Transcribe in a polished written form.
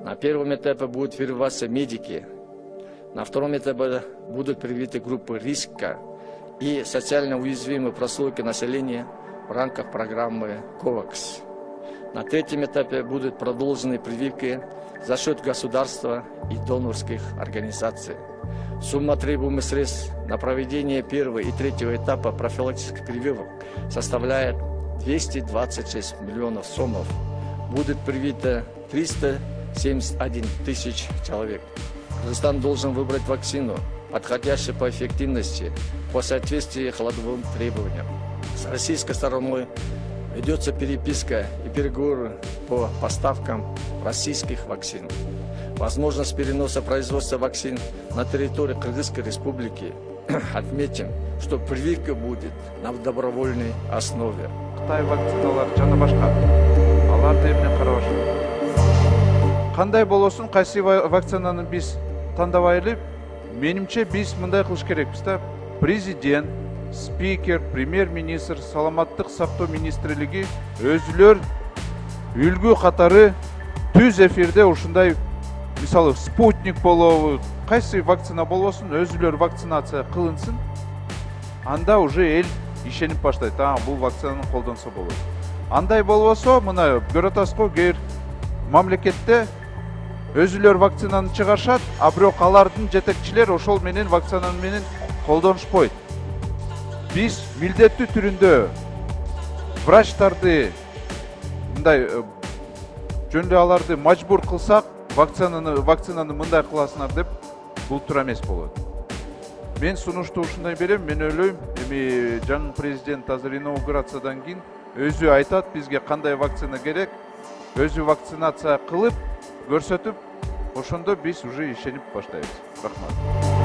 На первом этапе будут прививаться медики, на втором этапе будут привиты группы риска и социально уязвимые прослойки населения в рамках программы COVAX. На третьем этапе будут продолжены прививки за счет государства и донорских организаций. Сумма требуемых средств на проведение первого и третьего этапа профилактических прививок составляет 226 миллионов сомов. Будет привито 371 тысяч человек. Казахстан должен выбрать вакцину, подходящую по эффективности, по соответствии холодовым требованиям. С российской стороной ведется переписка и переговоры по поставкам российских вакцин. Возможность переноса производства вакцин на территорию Кыргызской республики. Отметим, что прививка будет на добровольной основе. Қытай вакциналары жана башка. Аларды эмне карабаш? Кандай болосун, кайсы вакцинаны биз тандабайлы? Менимче биз мындай кылыш керекпиз да. Президент, спикер, премьер-министр, саламаттык сактоо министрлиги өзүлөр үлгү катары түз эфирде ушундай, мисалы спутник болобу, кайсы вакцина болбосун, өзүлөр вакцинация кылынсын. Анда уже эл ишенип баштайт, бул вакцинаны колдонсо болот. Андай болбосо, мына көрүп атасызго, кээ бир мамлекетте өзүлөр вакцинаны чыгарышат, а бирок алардын жетекчилер ошол менен вакцина менен колдонушпойт. Биз милдеттүү түрүндө врачтарды мындай жөн эле аларды мажбур кылсак, вакцинаны мындай кыласыңар деп бул туура эмес болот. Мен сунушту ушундай берем, мен ойлойм, эми жаңы президент азыр инаугурациядан кийин өзү айтат бизге кандай вакцина керек, өзү вакцинация кылып, көрсөтүп, ошондо биз уже ишенип баштайбыз. Рахмат.